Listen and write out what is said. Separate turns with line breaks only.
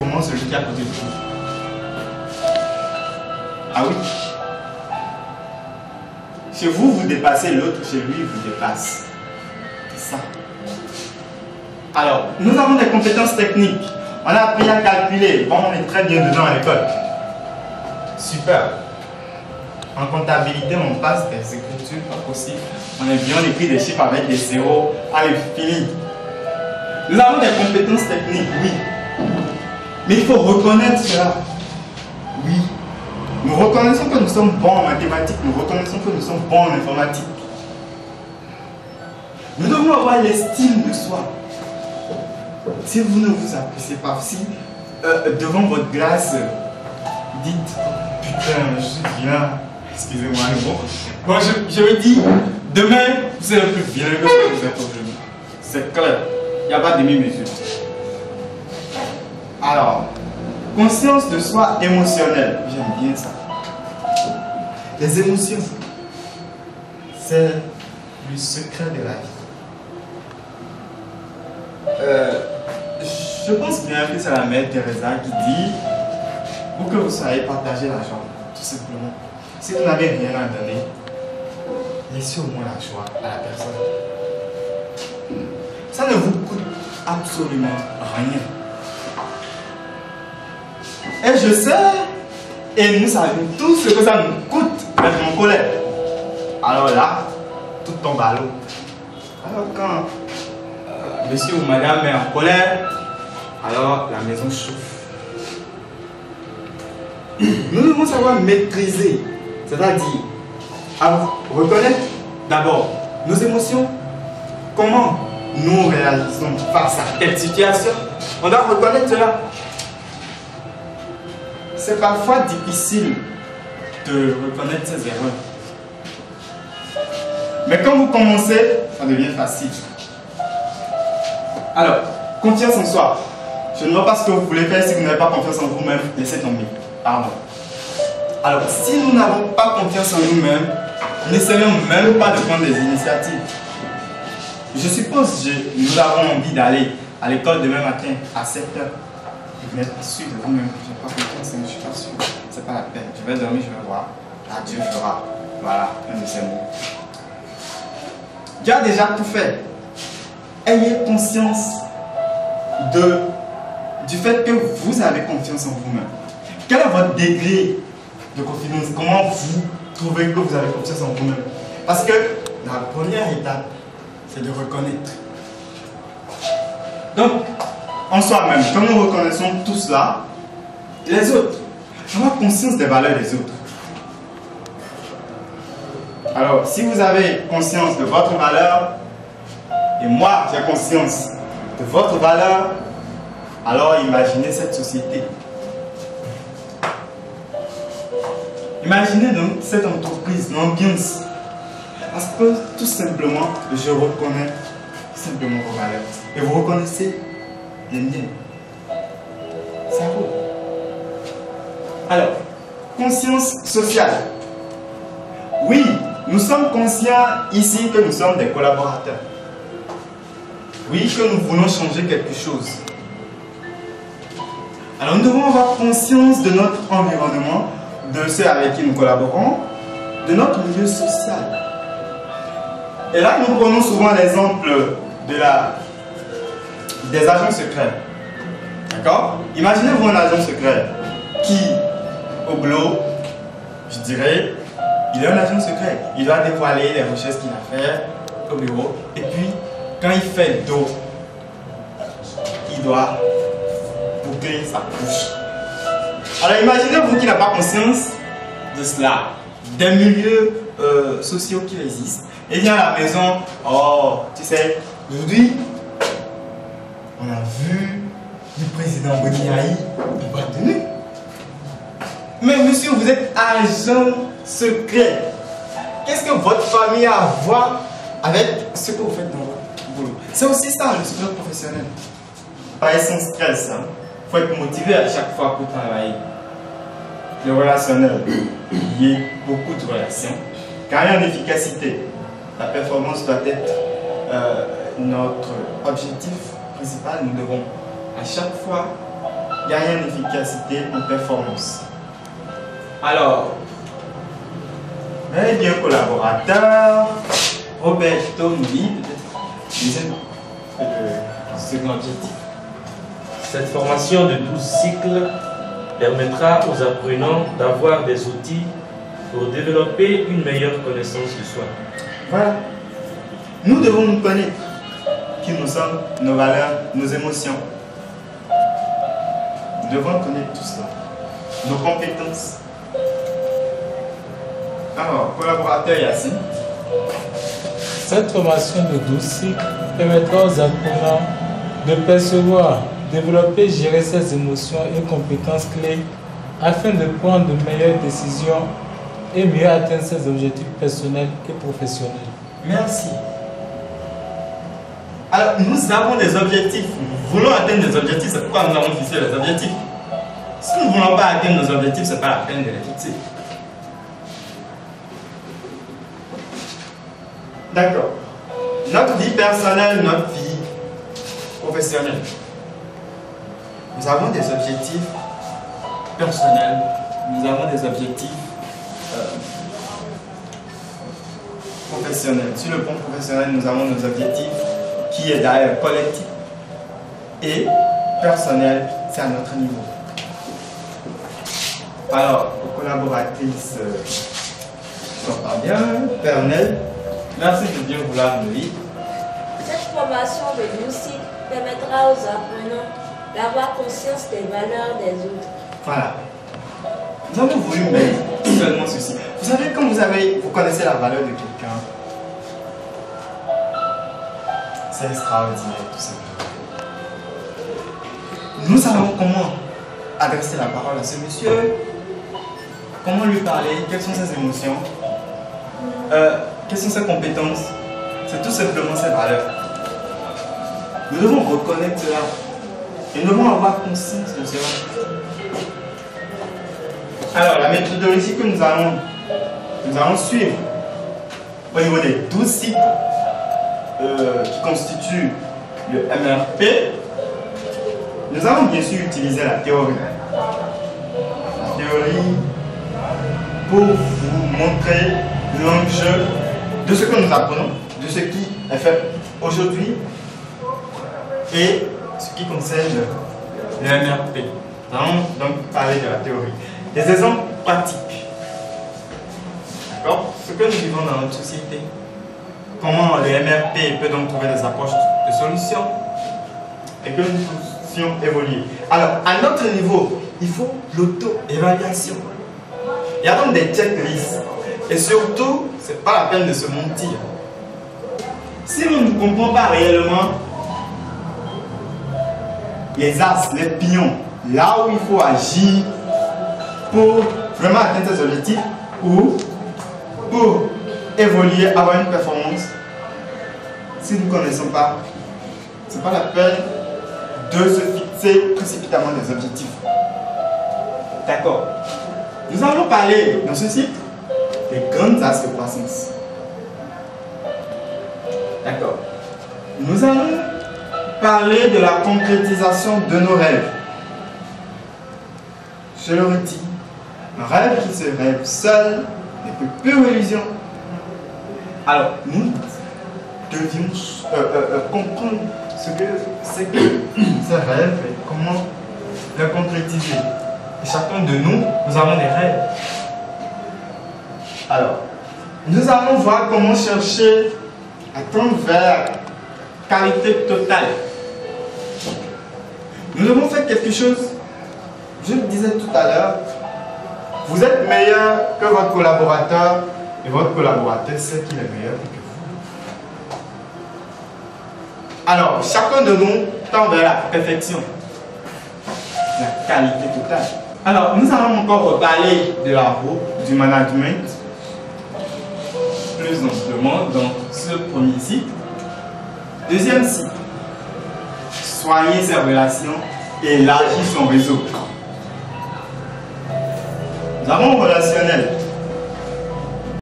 Comment celui qui est à côté de vous? Ah oui? Chez vous, vous dépassez l'autre, chez lui, il vous dépasse. C'est ça. Alors, nous avons des compétences techniques. On a appris à calculer. Bon, on est très bien dedans à l'école. Super. En comptabilité, on passe des écritures, pas possible. On est bien écrit des chiffres avec des zéros à l'infini. Nous avons des compétences techniques, oui. Mais il faut reconnaître cela. Oui. Nous reconnaissons que nous sommes bons en mathématiques, nous reconnaissons que nous sommes bons en informatique. Nous devons avoir l'estime de soi. Si vous ne vous appréciez pas, si devant votre glace, dites putain, je suis vilain, excusez-moi, bon, je me dis, demain, vous serez plus vilain que ce que vous êtes aujourd'hui. C'est clair, il n'y a pas de demi-mesure. Alors, conscience de soi émotionnelle, j'aime bien ça. Les émotions, c'est le secret de la vie. Je pense bien que c'est la mère Teresa qui dit pour que vous soyez partagé la joie, tout simplement. Si vous n'avez rien à donner, laissez au moins la joie à la personne. Ça ne vous coûte absolument rien. Et je sais, et nous savons tous ce que ça nous coûte d'être en colère. Alors là, tout tombe à l'eau. Alors quand monsieur ou madame est en colère, alors la maison chauffe. Nous devons savoir maîtriser, c'est-à-dire reconnaître d'abord nos émotions, comment nous réalisons face à telle situation. On doit reconnaître cela. C'est parfois difficile de reconnaître ses erreurs. Mais quand vous commencez, ça devient facile. Alors, confiance en soi. Je ne vois pas ce que vous voulez faire si vous n'avez pas confiance en vous-même. Laissez tomber. Pardon. Alors, si nous n'avons pas confiance en nous-mêmes, n'essayons même pas de prendre des initiatives. Je suppose que nous avons envie d'aller à l'école demain matin à 7 h. Vous n'êtes pas sûr de vous-même. Je n'ai pas confiance, je ne suis pas sûr. C'est pas la peine. Je vais dormir, je vais voir. Ah, Dieu fera. Voilà, un de ces mots. Dieu a déjà tout fait. Ayez conscience du fait que vous avez confiance en vous-même. Quel est votre degré de confiance? Comment vous trouvez que vous avez confiance en vous-même? Parce que la première étape, c'est de reconnaître. Donc, en soi-même, quand nous reconnaissons tout cela, les autres, avoir conscience des valeurs des autres. Alors, si vous avez conscience de votre valeur, et moi j'ai conscience de votre valeur, alors imaginez cette société. Imaginez donc cette entreprise, l'ambiance. Parce que tout simplement, je reconnais simplement vos valeurs. Et vous reconnaissez les miennes. C'est à vous. Alors, conscience sociale. Oui, nous sommes conscients ici que nous sommes des collaborateurs. Oui, que nous voulons changer quelque chose. Alors nous devons avoir conscience de notre environnement, de ceux avec qui nous collaborons, de notre milieu social. Et là, nous prenons souvent l'exemple des agents secrets. D'accord? Imaginez-vous un agent secret qui, au boulot, je dirais, il est un agent secret. Il doit dévoiler les recherches qu'il a faites au bureau. Et puis, quand il fait le dos, il doit boucler sa bouche. Alors imaginez-vous qu'il n'a pas conscience de cela, des milieux sociaux qui existent. Et il vient à la maison, oh, tu sais, aujourd'hui, on a vu le président Boniaï en boîte de nuit. Mais monsieur, vous êtes agent secret. Qu'est-ce que votre famille a à voir avec ce que vous faites dans votre boulot? C'est aussi ça, le secret professionnel. Pas sans stress, hein. Il faut être motivé à chaque fois pour travailler. Le relationnel, il y a beaucoup de relations. Carrière d'efficacité, la performance doit être notre objectif principal. Nous devons à chaque fois gagner en efficacité, en performance. Alors, bien collaborateur, Roberto nous dit peut-être le second objectif.
Cette formation de 12 cycles permettra aux apprenants d'avoir des outils pour développer une meilleure connaissance de soi.
Voilà. Nous devons nous connaître qui nous sommes, nos valeurs, nos émotions. Nous devons connaître tout cela. Nos compétences. Alors, collaborateur Yassine.
Cette formation de 12 cycles permettra aux apprenants de percevoir, développer et gérer ses émotions et compétences clés afin de prendre de meilleures décisions et mieux atteindre ses objectifs personnels et professionnels.
Merci. Alors, nous avons des objectifs. Nous voulons atteindre des objectifs, c'est pourquoi nous avons fixé les objectifs. Si nous ne voulons pas atteindre nos objectifs, ce n'est pas la peine de les fixer. D'accord. Notre vie personnelle, notre vie professionnelle. Nous avons des objectifs personnels, nous avons des objectifs professionnels. Sur le plan professionnel, nous avons nos objectifs qui est d'ailleurs collectif et personnel, c'est à notre niveau. Alors, aux collaboratrices, ça va bien, Pernel, merci de bien vouloir nous lire.
Cette formation de 12 cycles permettra aux apprenants d'avoir conscience des valeurs des autres.
Voilà. Nous avons voulu mettre seulement ceci. Vous savez, quand vous connaissez la valeur de quelqu'un, c'est extraordinaire tout ça. Nous savons comment adresser la parole à ce monsieur, comment lui parler, quelles sont ses émotions, quelles sont ses compétences. C'est tout simplement ses valeurs. Nous devons reconnaître cela. Et nous devons avoir conscience de cela. Alors, la méthodologie que nous allons suivre au niveau des 12 cycles qui constituent le MRP, nous allons bien sûr utiliser la théorie. La théorie pour vous montrer l'enjeu de ce que nous apprenons, de ce qui est fait aujourd'hui et ce qui concerne le MRP. Nous allons donc parler de la théorie. Des exemples pratiques. D'accord? Ce que nous vivons dans notre société. Comment le MRP peut donc trouver des approches de solutions et que nous puissions évoluer. Alors, à notre niveau, il faut l'auto-évaluation. Il y a donc des checklists. Et surtout, ce n'est pas la peine de se mentir. Si nous ne comprenons pas réellement les as, les pions, là où il faut agir pour vraiment atteindre ses objectifs ou pour évoluer, avoir une performance, si nous ne connaissons pas, ce n'est pas la peine de se fixer précipitamment des objectifs. D'accord. Nous allons parler dans ce site des grandes axes de croissance. D'accord. Nous allons parler de la concrétisation de nos rêves. Je le redis, un rêve qui se rêve seul n'est que pure illusion. Alors, nous devions comprendre ce que c'est que ce rêve et comment le concrétiser. Et chacun de nous, nous avons des rêves. Alors, nous allons voir comment chercher à tendre vers la qualité totale. Nous avons fait quelque chose, je le disais tout à l'heure, vous êtes meilleur que votre collaborateur et votre collaborateur sait qu'il est meilleur que vous. Alors, chacun de nous tend vers la perfection, la qualité totale. Alors, nous allons encore reparler de la roue, du management, plus amplement dans ce premier cycle. Deuxième cycle, soigner ses relations et élargir son réseau. Nous avons relationnel.